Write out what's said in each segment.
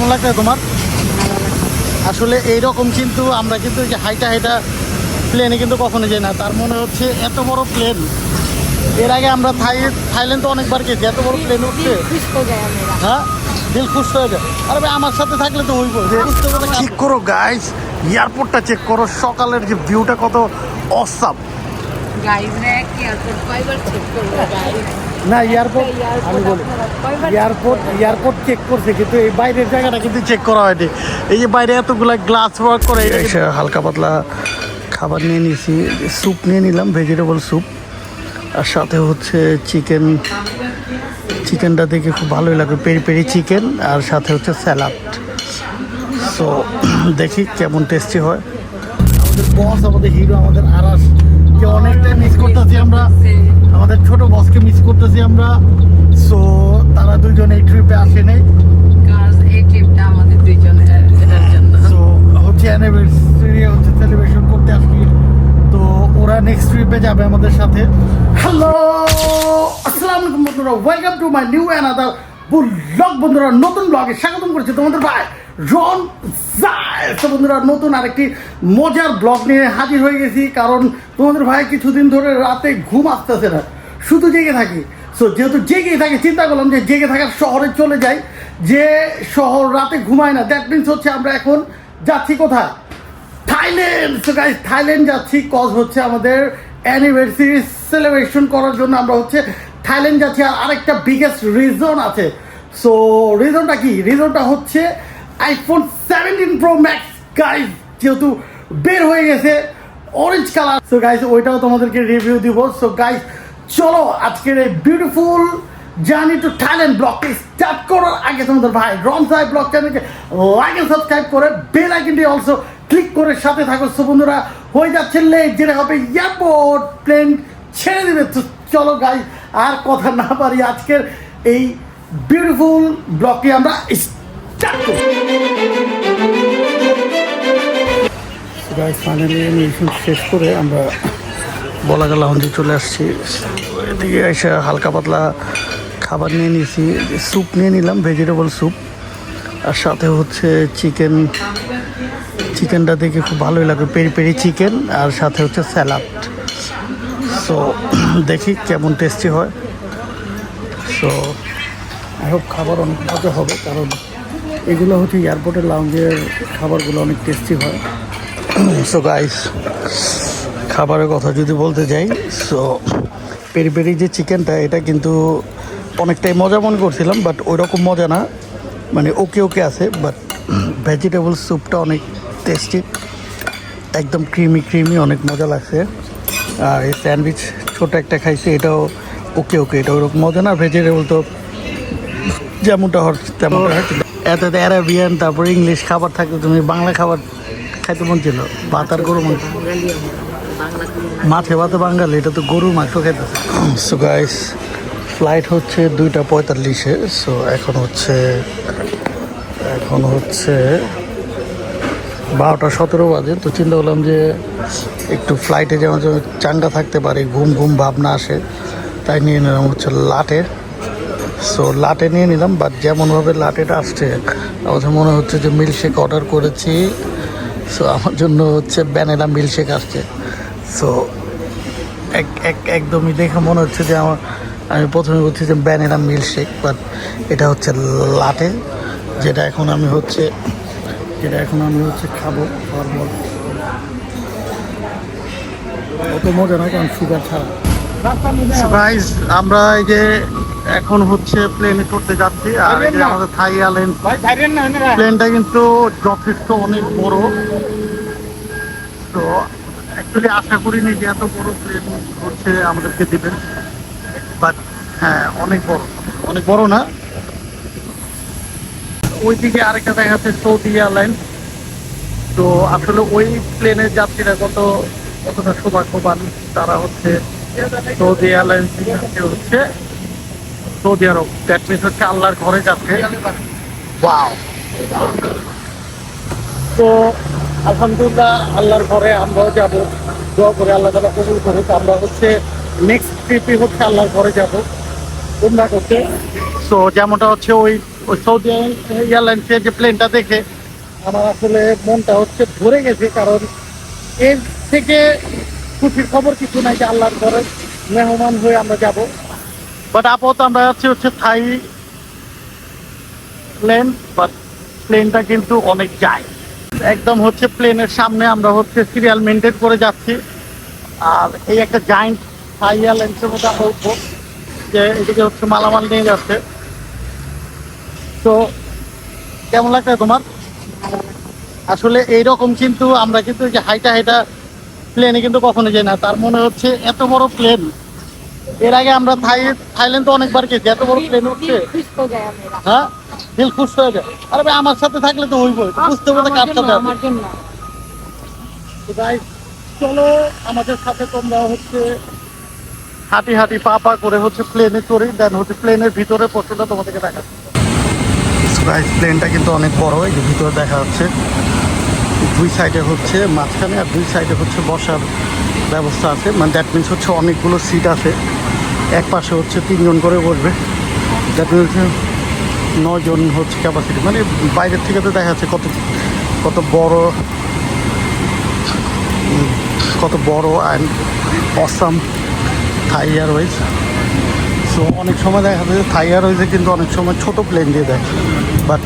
কেমন লাগছে তোমার? আসলে এইরকম কিন্তু আমরা কিন্তু যে হাইটা প্লেনে কিন্তু কখনো যাই না। তার মনে হচ্ছে এত বড় প্লেন, এর আগে আমরা থাইল্যান্ড তো অনেকবার গেছি, এত বড় প্লেন উঠছে হ্যাঁ দিল খুশ হয়ে যায়। আরে ভাই আমার সাথে থাকলে তো হইব। চেক করো গাইস, এয়ারপোর্টটা চেক করো, সকালের যে ভিউটা কত অসাম। না এয়ারপোর্ট আমি বলি এয়ারপোর্ট চেক করছে, কিন্তু এই বাইরের জায়গাটা কিন্তু চেক করা হয়নি। এই যে বাইরে এতগুলা গ্লাস ওয়ার্ক করে, হালকা পাতলা খাবার নিয়ে নিয়েছি, স্যুপ নিয়ে নিলাম, ভেজিটেবল স্যুপ, আর সাথে হচ্ছে চিকেনটা দেখে খুব ভালোই লাগে, পেরি পেরি চিকেন, আর সাথে হচ্ছে স্যালাড। সো দেখি কেমন টেস্টি হয়। আমাদের বস, আমাদের হিরো, আমাদের আরাস কে অনেকটাই মিস করতেছি আমরা, আমাদের ছোট বসকে মিস করতেছি আমরা। সো তারা দুইজন এই ট্রিপে আসেনি, সো হচ্ছে অ্যানিভার্সারি হচ্ছে সেলিব্রেশন করতে আসছি। তো ওরা নেক্সট ট্রিপে যাবে আমাদের সাথে। হ্যালো আসসালামু আলাইকুম বন্ধুরা, welcome to my new another blog. বন্ধুরা নতুন ব্লগে স্বাগতম করছি তোমাদের ভাই রন জায়েদ। তো বন্ধুরা নতুন আরেকটি মজার ব্লগ নিয়ে হাজির হয়ে গেছি, কারণ তোমাদের ভাই কিছুদিন ধরে রাতে ঘুম আসতেছে না, শুধু জেগে থাকি। সো যেহেতু জেগেই থাকি, চিন্তা করলাম যে জেগে থাকার শহরে চলে যাই, যে শহর রাতে ঘুমায় না। দ্যাট মিনস হচ্ছে আমরা এখন যাচ্ছি কোথায়? থাইল্যান্ড। সো গাইস থাইল্যান্ড যাচ্ছি, কজ হচ্ছে আমাদের অ্যানিভার্সারি সেলিব্রেশন করার জন্য আমরা হচ্ছে থাইল্যান্ড যাচ্ছি। আর আরেকটা বিগেস্ট রিজন আছে। সো রিজনটা কি? রিজনটা হচ্ছে আইফোন 17 প্রো ম্যাক্স গাইস যেহেতু বের হয়ে গেছে অরেঞ্জ কালার। সো গাইস ওইটাও তোমাদেরকে রিভিউ দিব। সো গাইস চলো আজকের এই বিউটিফুল জার্নি টু থাইল্যান্ড ব্লগটি স্টার্ট করার আগে তোমাদের ভাই রন জায়েদ ব্লগ চ্যানেলকে লাইক এন্ড সাবস্ক্রাইব করে বেল আইকনটি অলসো ক্লিক করে সাথে থাকো। সো বন্ধুরা হয়ে যাচ্ছে লেট, যেটা হবে এয়ারপোর্ট, প্লেন ছেড়ে দেবে। তো চলো গাইস আর কথা না পারি, আজকের এই বিউটিফুল ব্লগটি আমরা স্টার্ট করি। গাইস ফাইনালি মিশন শেষ করে আমরা বলা গেল লাউঞ্জে চলে আসছি। এদিকে এসে হালকা পাতলা খাবার নিয়ে নিয়েছি, স্যুপ নিয়ে নিলাম, ভেজিটেবল স্যুপ, আর সাথে হচ্ছে চিকেনটা দেখে খুব ভালোই লাগে, পেরি পেরি চিকেন, আর সাথে হচ্ছে স্যালাড। সো দেখি কেমন টেস্টি হয়। সো আই হোপ খাবার অনেক মজা হবে, কারণ এগুলো হচ্ছে এয়ারপোর্টের লাউঞ্জের খাবারগুলো অনেক টেস্টি হয়। সো গাইস খাবারের কথা যদি বলতে যাই, সো পেরি পেরি যে চিকেনটা, এটা কিন্তু অনেকটাই মজা মনে করছিলাম, বাট ওই রকম মজা না, মানে ওকে আছে। বাট ভেজিটেবল স্যুপটা অনেক টেস্টি, একদম ক্রিমি, অনেক মজা লাগছে। আর এই স্যান্ডউইচ ছোটো একটা খাইছি, এটাও ওকে, এটা ওরকম মজা না। ভেজিটেবল তো যেমনটা হয় তেমনটা হয়, এত অ্যারাবিয়ান তারপরে ইংলিশ খাবার থাকলে তুমি বাংলা খাবার খাইতে মন ছিল। ভাত আর গরু মাংস, মাছে ভাতে বাঙালি, এটা তো গরুর মাংস খাইতেছে। সো গাইস ফ্লাইট হচ্ছে 2:45-এ। সো এখন হচ্ছে 12:17 বাজে। তো চিন্তা করলাম যে একটু ফ্লাইটে যেমন চাঙ্গা থাকতে পারে, ঘুম ভাবনা আসে, তাই নিয়ে নিলাম হচ্ছে লাটে। সো লাটে নিয়ে নিলাম, বাট যেমনভাবে লাটেটা আসছে আমার মনে হচ্ছে যে মিল্কশেক অর্ডার করেছি। সো আমার জন্য হচ্ছে ভ্যানিলা মিল্কশেক আসছে। সো একদমই দেখে মনে হচ্ছে যে আমি প্রথমে বলছি যে ভ্যানিলা মিল্কশেক, বাট এটা হচ্ছে লাটে, যেটা এখন আমি হচ্ছে খাবো। খাওয়ার পর অত মজা নয়, কারণ সুগার ছাড়া। গাইস আমরা এই যে এখন হচ্ছে প্লেনে চড়তে যাচ্ছি, আর এই যে আমাদের থাই এয়ারলাইন্স প্লেনটা কিন্তু যথেষ্ট অনেক বড়। তো অ্যাকচুয়ালি আশা করিনি যে এত বড় প্লেন হচ্ছে আমাদেরকে দিবেন, বাট হ্যাঁ অনেক বড় না। ওইদিকে আরেকটা দেখা যাচ্ছে সৌদি এয়ারলাইন্স। তো আসলে ওই প্লেনের যাত্রীরা কতটা সৌভাগ্যবান, তারা হচ্ছে সৌদি এয়ারলাইন্স হচ্ছে সৌদি আরব। দ্যাট মিনস হচ্ছে আল্লাহর ঘরে যাচ্ছে। ওয়াও! তো আলহামদুলিল্লাহ আল্লাহর ঘরে আমরাও যাবো, দোয়া করে আল্লাহ তাআলা কবুল করে। তো আমরা হচ্ছে নেক্সট ট্রিপই হচ্ছে আল্লাহর ঘরে যাব উমরা করতে। সো যেমনটা হচ্ছে ওই ওই সৌদি এয়ারলাইন্সের যে প্লেনটা দেখে আমার আসলে মনটা হচ্ছে ভরে গেছে, কারণ এর থেকে খুশির খবর কিছু নাই যে আল্লাহর ঘরে মেহমান হয়ে আমরা যাব। বাট আপাতত আমরা যাচ্ছি হচ্ছে থাই প্লেন, বাট প্লেনটা কিন্তু অনেক যায়, একদম হচ্ছে প্লেনের সামনে আমরা হচ্ছে সিরিয়াল মেনটেন করে যাচ্ছি। আর এই একটা জায়েন্ট থাই এয়ারলাইন্সের মধ্যে আমরা উঠবো, যে এদিকে হচ্ছে মালামাল নিয়ে যাচ্ছে। তো কেমন লাগছে তোমার? আসলে এইরকম কিন্তু আমরা কিন্তু যে হাইটা প্লেনে কিন্তু কখনো যাই না, তার মনে হচ্ছে এত বড় প্লেন। এর আগে আমরা থাইল্যান্ড তো অনেকবার গেছি, এত বড় প্লেন উঠছে, হ্যাঁ দিল খুশ হয়ে যায়। আরে ভাই আমার সাথে থাকলে তো হইবই, বুঝতে পারবে কার সাথে আছে। তো গাইস চলো আমাদের সাথে তোমরা হচ্ছে হাঁটি হাঁটি পা পা করে হচ্ছে প্লেনে চড়ি, দেন হচ্ছে প্লেনের ভিতরে পোর্শনটা তোমাদেরকে দেখাচ্ছি। গাইস প্লেনটা কিন্তু অনেক বড়, এই যে ভিতরে দেখা যাচ্ছে দুই সাইডে হচ্ছে মাঝখানে আর দুই সাইডে হচ্ছে বসার ব্যবস্থা আছে, মানে দ্যাট মিনস হচ্ছে অনেকগুলো সিট আছে, এক পাশে হচ্ছে 3 জন করে বসবে, দ্যাট মিনস 9 জন হচ্ছে ক্যাপাসিটি। মানে বাইরের থেকে তো দেখা যাচ্ছে কত বড় and awesome Thai Airways. So অনেক সময় দেখা যাচ্ছে থাই এয়ারওয়েজে কিন্তু অনেক সময় ছোট প্লেন দিয়ে দেয়, বাট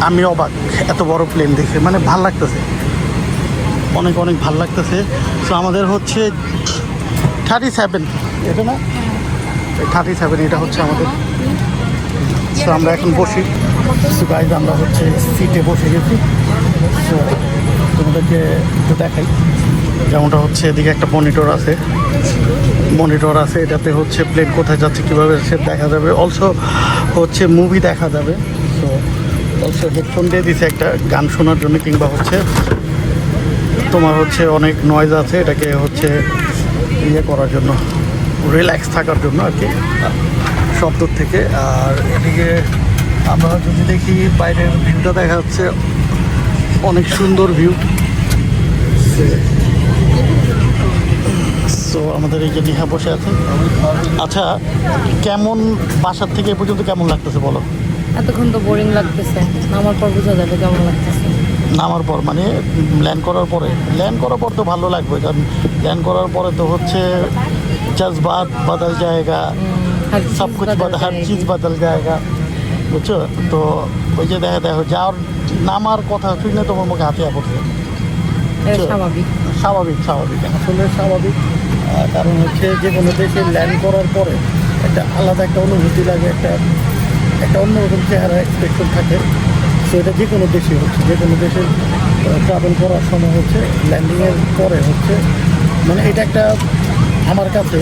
আমি অবাক এত বড় প্লেন দেখে, মানে ভাল লাগতেছে, অনেক ভাল লাগতেছে। সো আমাদের হচ্ছে 37 এটা না, 37 এটা হচ্ছে আমাদের। সো আমরা এখন বসি। সো গাইজ আমরা হচ্ছে সিটে বসে গেছি। সো তোমাদেরকে একটু দেখাই, যেমনটা হচ্ছে এদিকে একটা মনিটর আছে, এটাতে হচ্ছে প্লেন কোথায় যাচ্ছে কীভাবে সে দেখা যাবে, অলসো হচ্ছে মুভি দেখা যাবে। সো অলসো হেডফোন দিয়ে দিছে একটা গান শোনার জন্য, কিংবা হচ্ছে তোমার হচ্ছে অনেক নয়েজ আছে, এটাকে হচ্ছে ইয়ে করার জন্য, রিল্যাক্স থাকার জন্য আর কি শব্দ থেকে। আর এদিকে আমরা যদি দেখি বাইরের ভিউটা দেখা যাচ্ছে অনেক সুন্দর ভিউ। সো আমাদের এই যে নিহা বসে আছে। আচ্ছা কেমন বাসার থেকে এ পর্যন্ত কেমন লাগতেছে বলো? এতক্ষণ তো বোরিং লাগতেছে, নামার পর বোঝা যাবে কেমন লাগতেছে। নামার পর মানে ল্যান্ড করার পর তো ভালো লাগবে, কারণ ল্যান্ড করার পরে তো হচ্ছে জজবাত বদল জায়গা, সব কিছু হর চিজ বদল জায়গা, বুঝছো? তো ওই যে দেখো যাওয়ার নামার কথা শুনে তোমার মুখে হাতিয়া পড়ছে। স্বাভাবিক আসলে স্বাভাবিক, কারণ হচ্ছে যে কোনো দেশে ল্যান্ড করার পরে একটা আলাদা একটা অনুভূতি লাগে, একটা অন্যরকম চেহারা এক্সপ্রেশন থাকে। সো এটা যে কোনো দেশে ট্রাভেল করার সময় হচ্ছে ল্যান্ডিংয়ের পরে হচ্ছে মানে এটা একটা আমার কাছে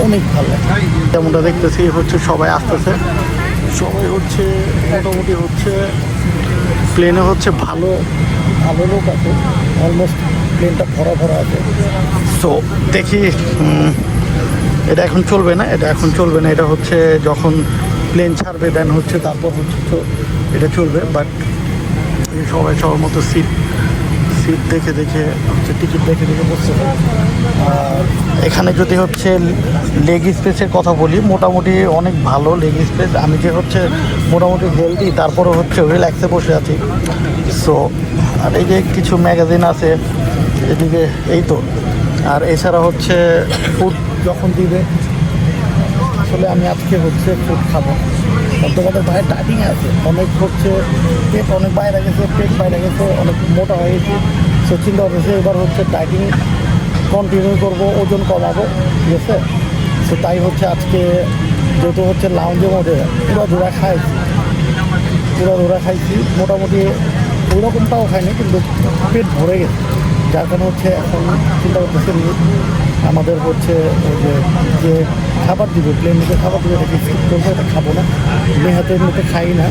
অনেক ভালো লাগে। যেমনটা দেখতেছি হচ্ছে সবাই আসতেছে, সবাই হচ্ছে মোটামুটি হচ্ছে প্লেনে হচ্ছে ভালো লোক আছে, অলমোস্ট প্লেনটা ভরা আছে। সো দেখি এটা এখন চলবে না, এটা হচ্ছে যখন প্লেন ছাড়বে দেন হচ্ছে তারপর হচ্ছে তো এটা চলবে। বাট সবাই সবার মতো সিট দেখে হচ্ছে টিকিট দেখে বসতে হবে। আর এখানে যদি হচ্ছে লেগ স্পেসের কথা বলি, মোটামুটি অনেক ভালো লেগ স্পেস। আমি যে হচ্ছে মোটামুটি হেলদি, তারপরে হচ্ছে রিল্যাক্সে বসে আছি। সো আর এই যে কিছু ম্যাগাজিন আছে এদিকে, এই তো। আর এছাড়া হচ্ছে ফুড যখন দিবে, আসলে আমি আজকে হচ্ছে ফুড খাবো, তোমাদের বাইরে ডাইটিং আছে, অনেক হচ্ছে পেট অনেক বাইরে গেছে, অনেক মোটা হয়ে গেছে। সো চিন্তা হচ্ছে এবার হচ্ছে ডাইটিং কন্টিনিউ করবো, ওজন কমাবো, ঠিক আছে? সো তাই হচ্ছে আজকে যেহেতু হচ্ছে লাউঞ্জের মধ্যে পুরো ধরা খাইছি, মোটামুটি ওইরকমটাও খাইনি, কিন্তু পেট ভরে গেছে, যার কারণে হচ্ছে এখন চিন্তা করতেছি আমাদের হচ্ছে ওই যে খাবার দিবে, প্লেন নিতে খাবার দিবে, এটাকে স্কিপ করবো, এটা খাবো না। মেহাতে এমনিতে খাই না,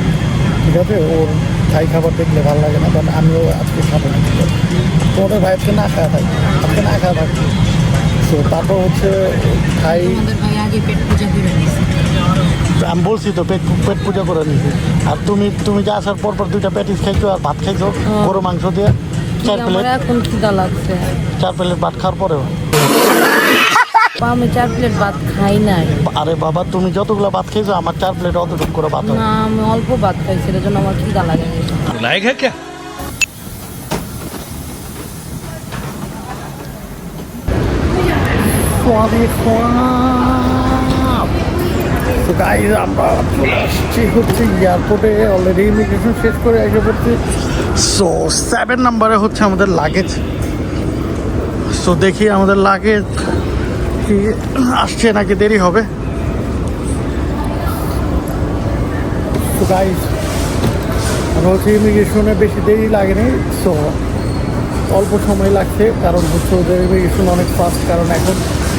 ঠিক আছে? ওর থাই খাবার দেখলে ভালো লাগে না, কারণ আমিও আজকে খাবো না। তোমাদের ভাই আজকে না খাওয়া থাকছি। তো তারপর হচ্ছে থাই আমি বলছি তো পেট পূজা করে নিয়েছি। আর তুমি যে আসার পর 2টা প্যাটিস খাইছো আর ভাত খাইছো গরু মাংস দিয়ে 4 প্লেট, এখন খিদা লাগছে। 4 প্লেট ভাত খাওয়ার পরেও আমি 4 প্লেট ভাত খাই নাই। আরে বাবা, তুমি যতগুলো ভাত খেয়েছো আমার 4 প্লেট অতটুকু করে ভাত হবে। না, আমি অল্প ভাত খাইছি, এর জন্য আমার খিদা লাগেনি। लायक है क्या? তো গাইজ আমরা চলে আসছি হচ্ছে এয়ারপোর্টে, অলরেডি ইমিগ্রেশন শেষ করে এসে পড়ছি। সো 7 নম্বরে হচ্ছে আমাদের লাগেজ। সো দেখি আমাদের লাগেজ কি আসছে নাকি দেরি হবে। তো গাইজ আমরা হচ্ছে ইমিগ্রেশনে বেশি দেরি লাগেনি, সো অল্প সময় লাগছে, কারণ হচ্ছে ওদের ইমিগ্রেশন অনেক ফাস্ট। কারণ এখন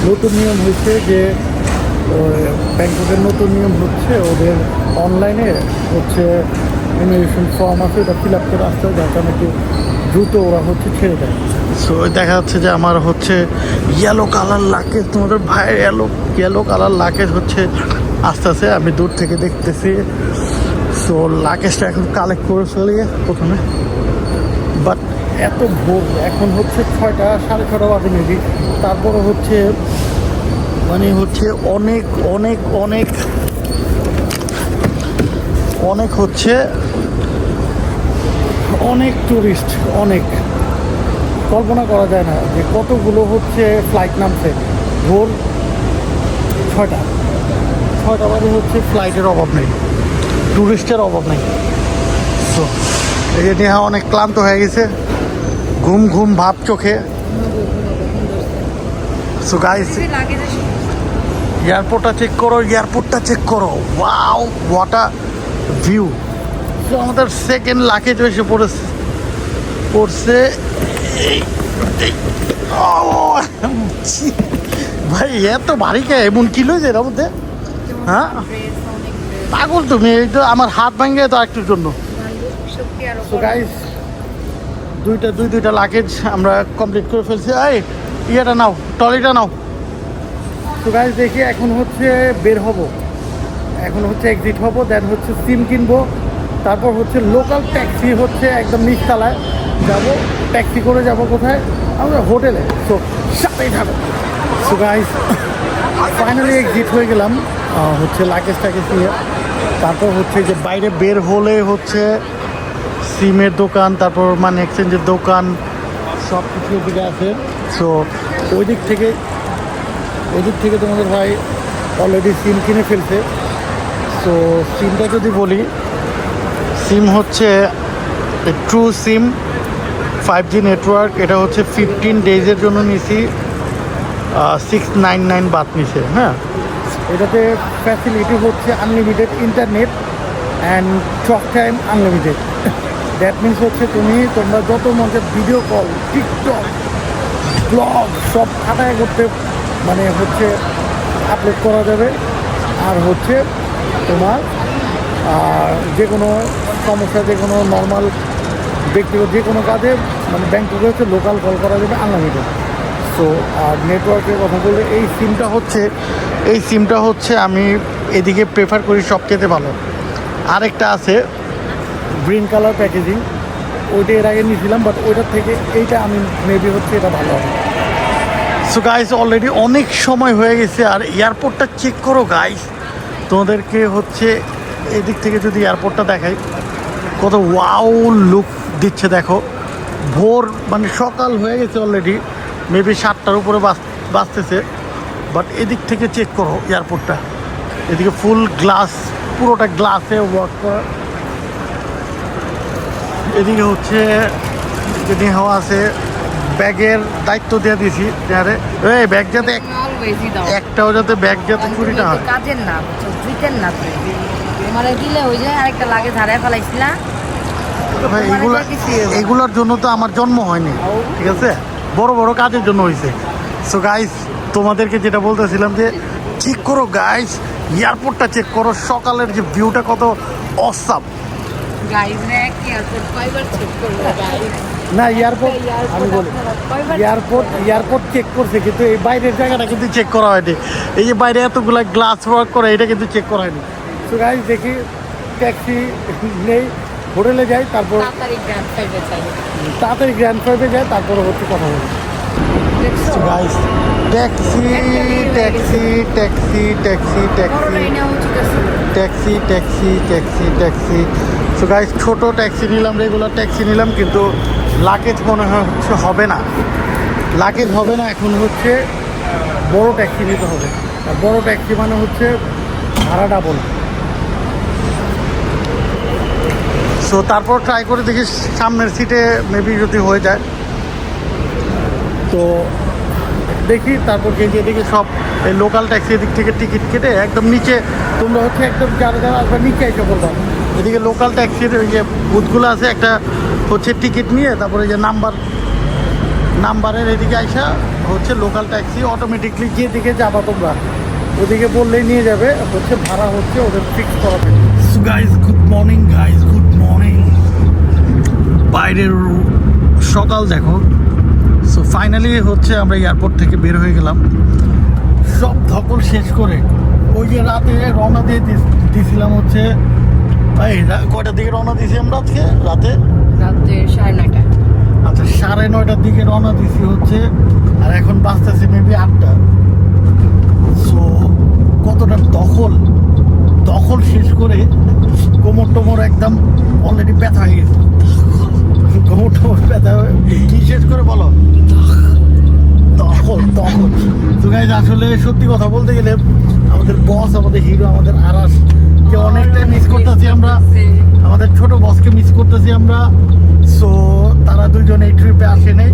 নতুন নিয়ম হয়েছে যে ব্যাংককের নতুন নিয়ম হচ্ছে ওদের অনলাইনে হচ্ছে ইমিগ্রেশন ফর্ম আছে, ওটা ফিল আপ করে আসতে হয়, যার কারণে একটু দ্রুত ওরা হচ্ছে ছেড়ে দেয়। সো দেখা যাচ্ছে যে আমার হচ্ছে ইয়েলো কালার লাকেজ, তোমাদের ভাইয়ের ইয়েলো কালার লাকেজ হচ্ছে আস্তে আস্তে আমি দূর থেকে দেখতেছি। সো লাগেজটা এখন কালেক্ট করে ফেলি প্রথমে, বাট এত ভোর, এখন হচ্ছে 6টা 6:30 বাজে মেবি, তারপরে হচ্ছে মানে হচ্ছে অনেক অনেক অনেক অনেক হচ্ছে অনেক টুরিস্ট, অনেক কল্পনা করা যায় না যে কতগুলো হচ্ছে ফ্লাইট নামছে। ভোর 6টা বাজে হচ্ছে ফ্লাইটের অভাব নেই, টুরিস্টের অভাব নেই। সো এই যে নেহা অনেক ক্লান্ত হয়ে গেছে, ঘুম ঘুম ভাব চোখে। সো গাইস এয়ারপোর্টটা চেক করো, wow what a view. So আমাদের সেকেন্ড লাগেজ এসে পড়ছে ভাই এত ভারী কে, এমন কিলো যে এর মধ্যে, হ্যাঁ পাগল তুমি, এই তো আমার হাত ভাঙে তো একটুর জন্য। সো গাইস দুইটা লাগেজ আমরা কমপ্লিট করে ফেলছি। এই ইয়েটা নাও, ট্রলিটা নাও। তো গাইস দেখি এখন হচ্ছে বের হব, এখন হচ্ছে এক্সিট হব, দেন হচ্ছে সিম কিনবো, তারপর হচ্ছে লোকাল ট্যাক্সি হচ্ছে একদম নিচতলায় যাবো, ট্যাক্সি করে যাব কোথায়, আমরা হোটেলে। সো সাথেই থাকো। সো গাইস ফাইনালি এক্সিট হয়ে গেলাম হচ্ছে লাগেজ নিয়ে। তারপর হচ্ছে যে বাইরে বের হলে হচ্ছে সিমের দোকান, তারপর মানে এক্সচেঞ্জের দোকান, সব কিছু ওদিকে আছে। সো ওই দিক থেকে তোমাদের ভাই অলরেডি সিম কিনে ফেলছে। সো সিমটা যদি বলি, সিম হচ্ছে ট্রু সিম 5G নেটওয়ার্ক, এটা হচ্ছে 15 ডেজের জন্য নিছি, 699 বাত নিছে। হ্যাঁ, এটাতে ফ্যাসিলিটি হচ্ছে unlimited internet and talk time unlimited. That means হচ্ছে তোমরা যত মধ্যে ভিডিও কল, টিকটক, ব্লগ সব খাটায় করতে মানে হচ্ছে আপলোড করা যাবে। আর হচ্ছে তোমার যে কোনো সমস্যা, যে কোনো নর্মাল ব্যক্তিগত যে কোনো কাজে মানে ব্যাংকে হচ্ছে লোকাল কল করা যাবে আনলিমিটেড। সো আর নেটওয়ার্কের কথা বললে এই সিমটা হচ্ছে আমি এদিকে প্রেফার করি সবচেয়ে ভালো। আরেকটা আছে গ্রিন কালার প্যাকেজিং, ওইটা এর আগে নিয়েছিলাম, বাট ওইটার থেকে এইটা আমি মেবি হচ্ছে এটা ভালো হবে। সো গাইস অলরেডি অনেক সময় হয়ে গেছে, আর এয়ারপোর্টটা চেক করো গাইস, তোমাদেরকে হচ্ছে এদিক থেকে যদি এয়ারপোর্টটা দেখাই কত ওয়াও লুক দিচ্ছে। দেখো ভোর মানে সকাল হয়ে গেছে অলরেডি, মেবি 7টার উপরে বাজতেছে, বাট এদিক থেকে চেক করো এয়ারপোর্টটা, এদিকে ফুল গ্লাস, পুরোটা গ্লাসে ওয়ার্ক করা। এদিকে হচ্ছে যদি হওয়া আছে, ব্যাগের দায়িত্ব দিয়ে দিয়েছি যারে, এই ব্যাগ যাতে একটাও যাতে ব্যাগ যাতে চুরি না হয়। কাজের না, জুইতের না, মানে দিলে ওই যে আরেকটা লাগে ধারায় ফেলাইছিলা ভাই। এগুলোর জন্য তো আমার জন্ম হয়নি, ঠিক আছে, বড় বড় কাজের জন্য হয়েছে। সো গাইস তোমাদেরকে যেটা বলতেছিলাম যে চেক করো গাইস, এয়ারপোর্টটা চেক করো, সকালের যে ভিউটা কত অসাম। না এয়ারপোর্ট আমি বলি এয়ারপোর্ট চেক করছে, কিন্তু এই বাইরের জায়গাটা কিন্তু চেক করা হয়নি। এই যে বাইরে এতগুলো গ্লাস ওয়ার্ক করে, এটা কিন্তু চেক করা হয়নি। সো গাইস দেখি ট্যাক্সি নেই, হোটেলে যাই, তারপর তাড়াতাড়ি গ্র্যান্ড ফাইভে যাই, তারপরে হচ্ছে কথা বলি। দেখছো guys taxi taxi taxi taxi taxi বড়টাই নেওয়া উচিত আছে। Taxi taxi taxi taxi so guys ছোট ট্যাক্সি নিলাম, রেগুলার ট্যাক্সি নিলাম, কিন্তু লাগেজ মনে হয় হচ্ছে হবে না, লাগেজ হবে না। এখন হচ্ছে বড় ট্যাক্সি নিতে হবে, আর বড় ট্যাক্সি মানে হচ্ছে ভাড়া ডাবল। সো তারপর ট্রাই করে দেখি সামনের সিটে মেবি যদি হয়ে যায় তো দেখি। তারপর গিয়ে দেখি সব এই লোকাল ট্যাক্সি দিক থেকে টিকিট কেটে একদম নিচে, তোমরা হচ্ছে একদম যারা যারা আসবে নিচে এসে বলবা। এদিকে লোকাল ট্যাক্সির ওই যে বুথগুলো আছে, একটা হচ্ছে টিকিট নিয়ে তারপরে যে নাম্বারের এদিকে আইসা হচ্ছে লোকাল ট্যাক্সি অটোমেটিকলি যেদিকে যাবা তোমরা ওদিকে বললেই নিয়ে যাবে, হচ্ছে ভাড়া হচ্ছে ওদের ফিক্স করা থাকে। So guys good morning, guys good morning. বাইরের সকাল দেখো। সো ফাইনালি হচ্ছে আমরা এয়ারপোর্ট থেকে বের হয়ে গেলাম সব ধকল শেষ করে। ওই যে রাতে রওনা দিয়ে দিয়েছিলাম হচ্ছে এই কয়টার দিকে রওনা দিয়েছি আমরা আজকে রাতে? রাত্রে 9:30। আচ্ছা 9:30টার দিকে রওনা দিয়েছি হচ্ছে, আর এখন বাজতেছে মেবি 8টা। সো কতটা দখল শেষ করে কোমর টোমর একদম অলরেডি ব্যথা হয়ে গেছে। কোমর টোমর ব্যথা কি শেষ করে বলো? দখল। তো গাইজ আসলে সত্যি কথা বলতে গেলে আমাদের বস, আমাদের হিরো, আমাদের আরাসকে অনেকটাই মিস করতেছি আমরা, আমাদের ছোট বসকে মিস করতেছি আমরা। সো তারা দুজন এই ট্রিপে আসে নাই।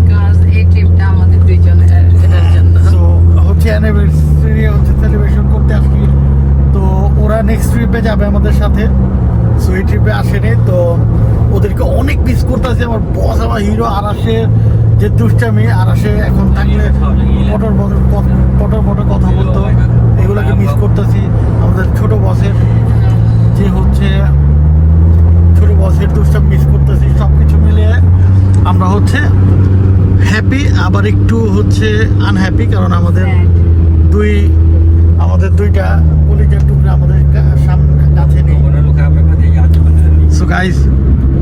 কারণ এই ট্রিপটা আমাদের দুইজনের এটার জন্য। সো হচ্ছে অ্যানিভার্সারি হচ্ছে সেলিব্রেশন করতে আসছি, তো ওরা নেক্সট ট্রিপে যাবে আমাদের সাথে। সো এই ট্রিপে আসেনি, তো ওদেরকে অনেক মিস করতেছি। আমার বস, আমার হিরো আরাসের যে দুষ্টামি, আরাসে এখন থাকলে পটর কথা বলতো, এগুলোকে মিস করতেছি। আমাদের ছোট বসের যে হচ্ছে ছোট বসের দুষ্টামি মিস করতেছি। সব কিছু মিলিয়ে আমরা হচ্ছে হ্যাপি, আবার একটু হচ্ছে আনহ্যাপি, কারণ আমাদের দুইটা কলিজার টুকরা আমাদের সামনে কাছে নেই। সো গাইস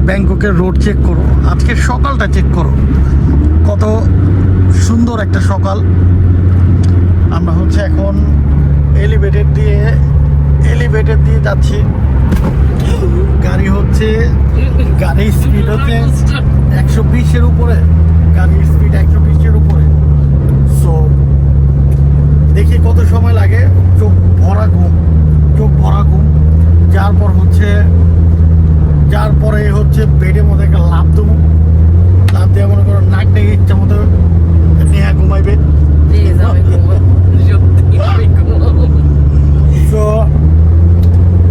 ব্যাংককের রোড চেক করো, আজকে সকালটা চেক করো, কত সুন্দর একটা সকাল। আমরা হচ্ছে এখন এলিভেটেড দিয়ে যাচ্ছি। গাড়ির স্পিড হচ্ছে 120-এর উপরে, গাড়ির স্পিড 120-এর উপরে। সো দেখি কত সময় লাগে। চোখ ভরা ঘুম, যার পরে হচ্ছে বেডের মধ্যে একটা লাভ দিয়ে মনে করো নাক ডেকে ইচ্ছা মতো নেহা ঘুমাইবে। তো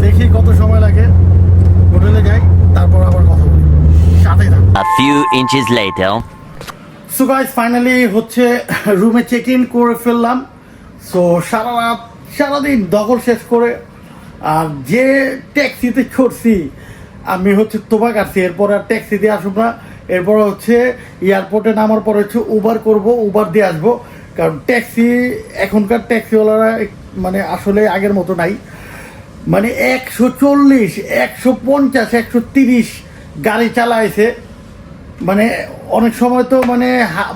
দেখি কত সময় লাগে, হোটেলে যাই, তারপর আবার কথা বলি, সাথে থাকো। A few inches later. So guys finally হচ্ছে রুমে চেক ইন করে ফেললাম। সো সারাদিন দখল শেষ করে, আর যে ট্যাক্সিতে চড়ছি আমি হচ্ছে তোবা কাটছি, এরপর আর ট্যাক্সি দিয়ে আসবো না। এরপর হচ্ছে এয়ারপোর্টে নামার পর হচ্ছে উবার করব, উবার দিয়ে আসবো। কারণ এখনকার ট্যাক্সিওয়ালারা মানে আসলে আগের মতো নাই। মানে 140, 150, 130 গাড়ি চালাইছে। মানে অনেক সময় তো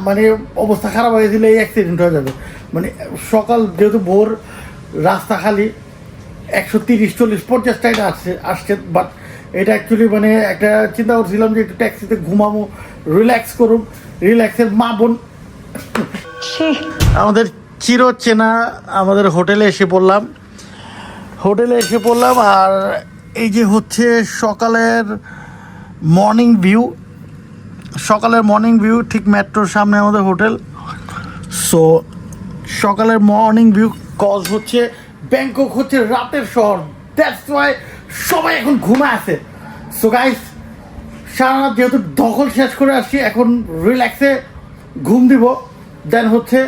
মানে অবস্থা খারাপ হয়ে গেছিল, এই অ্যাক্সিডেন্ট হয়ে যাবে। মানে সকাল যেহেতু ভোর, রাস্তা খালি, 130, 40, 50 টাইম আসছে। বাট এটা অ্যাকচুয়ালি মানে একটা চিন্তা করছিলাম যে একটু ট্যাক্সিতে ঘুমাবো, রিল্যাক্স করুন, রিল্যাক্সের মা বোন। আমাদের চিরচেনা আমাদের হোটেলে এসে পড়লাম। আর এই যে হচ্ছে সকালের মর্নিং ভিউ, ঠিক মেট্রোর সামনে আমাদের হোটেল। সো সকালের মর্নিং ভিউ, কজ হচ্ছে ব্যাংকক হচ্ছে রাতের শহর, দ্যাটস ওয়াই সবাই এখন ঘুমে আছে। সো গাইস সারা রাত যেহেতু দখল শেষ করে আসছি, এখন রিল্যাক্সে ঘুম দিব, দেন হচ্ছে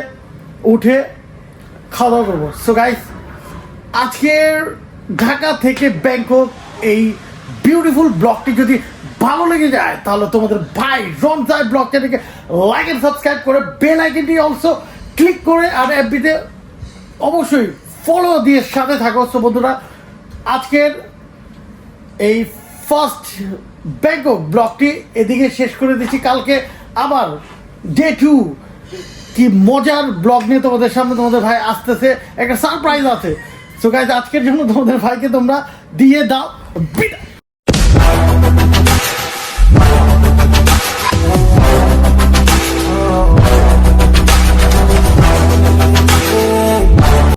উঠে খাওয়া দাওয়া করবো। সো গাইস আজকের ঢাকা থেকে ব্যাংকক এই বিউটিফুল ব্লগটি যদি ভালো লেগে যায় তাহলে তোমাদের ভাই রনজাই ব্লগ চ্যানেলকে লাইক এন্ড সাবস্ক্রাইব করে বেল আইকনটি অলসো ক্লিক করে, আর এফবিতে অবশ্যই ফলো দিয়ে সাথে থাকো। সো বন্ধুরা আজকের এই ফার্স্ট ব্যাংকক ব্লগটি এদিকে শেষ করে দিচ্ছি। কালকে আবার ডে 2 কি মজার ব্লগ নিয়ে তোমাদের সামনে তোমাদের ভাই আসতেছে, একটা সারপ্রাইজ আছে। সো গাইজ আজকের জন্য তোমাদের ভাইকে তোমরা দিয়ে দাও